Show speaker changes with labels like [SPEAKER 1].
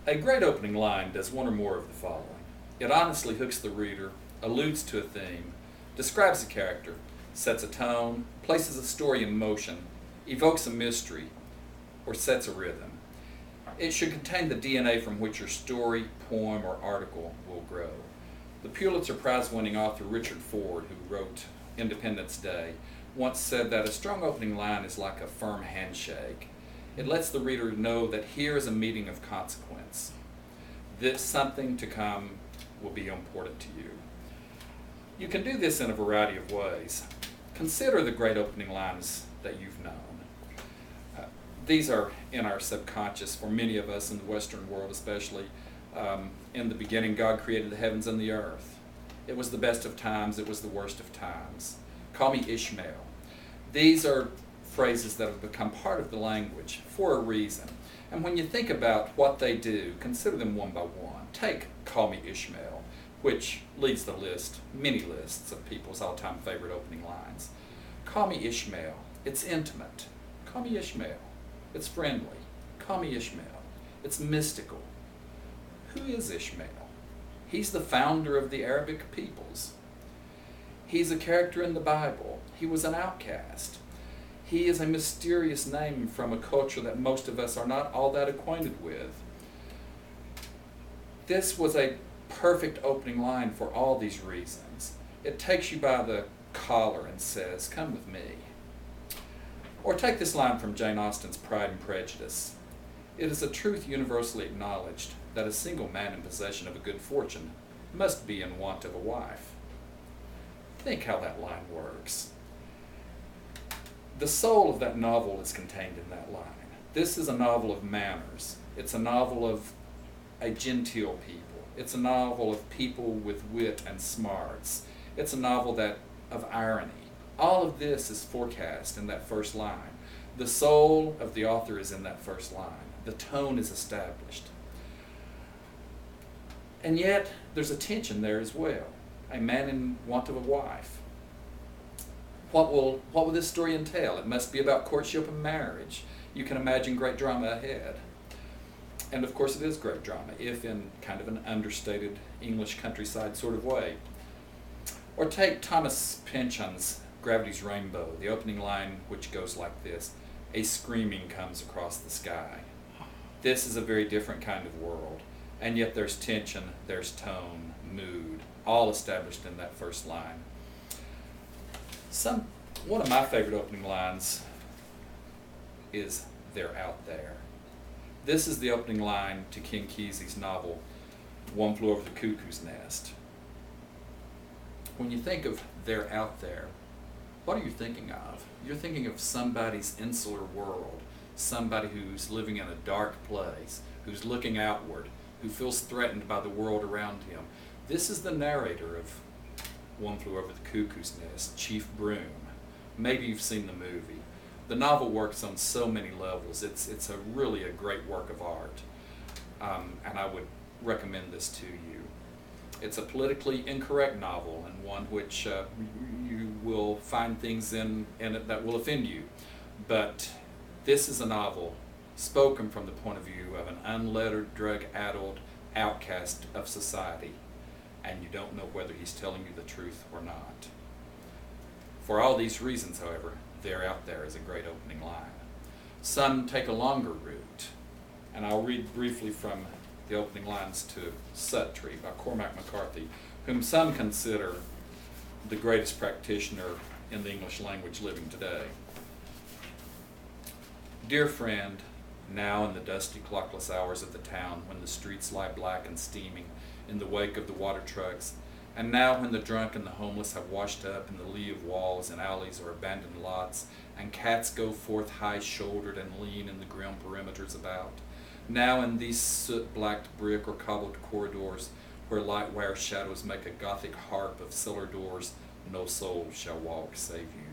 [SPEAKER 1] A great opening line does one or more of the following. It honestly hooks the reader, alludes to a theme, describes a character, sets a tone, places a story in motion, evokes a mystery, or sets a rhythm. It should contain the DNA from which your story, poem, or article will grow. The Pulitzer Prize-winning author Richard Ford, who wrote Independence Day, once said that a strong opening line is like a firm handshake. It lets the reader know that here is a meeting of consequence. This something to come will be important to you. You can do this in a variety of ways. Consider the great opening lines that you've known. These are in our subconscious for many of us in the Western world especially. In the beginning, God created the heavens and the earth. It was the best of times, it was the worst of times. Call me Ishmael. These are phrases that have become part of the language for a reason. And when you think about what they do, consider them one by one. Take Call Me Ishmael, which leads the list, many lists of people's all-time favorite opening lines. Call me Ishmael. It's intimate. Call me Ishmael. It's friendly. Call me Ishmael. It's mystical. Who is Ishmael? He's the founder of the Arabic peoples. He's a character in the Bible. He was an outcast. He is a mysterious name from a culture that most of us are not all that acquainted with. This was a perfect opening line for all these reasons. It takes you by the collar and says, "Come with me." Or take this line from Jane Austen's Pride and Prejudice. It is a truth universally acknowledged that a single man in possession of a good fortune must be in want of a wife. Think how that line works. The soul of that novel is contained in that line. This is a novel of manners. It's a novel of a genteel people. It's a novel of people with wit and smarts. It's a novel of irony. All of this is forecast in that first line. The soul of the author is in that first line. The tone is established. And yet, there's a tension there as well. A man in want of a wife. What will this story entail? It must be about courtship and marriage. You can imagine great drama ahead. And of course it is great drama, if in kind of an understated English countryside sort of way. Or take Thomas Pynchon's Gravity's Rainbow, the opening line which goes like this: "A screaming comes across the sky." This is a very different kind of world, and yet there's tension, there's tone, mood, all established in that first line. One of my favorite opening lines is "They're out there." This is the opening line to King Kesey's novel, One Flew Over the Cuckoo's Nest. When you think of "they're out there," what are you thinking of? You're thinking of somebody's insular world, somebody who's living in a dark place, who's looking outward, who feels threatened by the world around him. This is the narrator of One Flew Over the Cuckoo's Nest, Chief Broom. Maybe you've seen the movie. The novel works on so many levels. It's really a great work of art, and I would recommend this to you. It's a politically incorrect novel, and one which you will find things in it that will offend you. But this is a novel spoken from the point of view of an unlettered, drug-addled outcast of society, and you don't know whether he's telling you the truth or not. For all these reasons, however, "They're out there" is a great opening line. Some take a longer route, and I'll read briefly from the opening lines to Suttree by Cormac McCarthy, whom some consider the greatest practitioner in the English language living today. "Dear friend, now in the dusty clockless hours of the town, when the streets lie black and steaming in the wake of the water trucks, and now when the drunk and the homeless have washed up in the lee of walls and alleys or abandoned lots, and cats go forth high-shouldered and lean in the grim perimeters about, now in these soot-blacked brick or cobbled corridors, where light wire shadows make a gothic harp of cellar doors, no soul shall walk save you.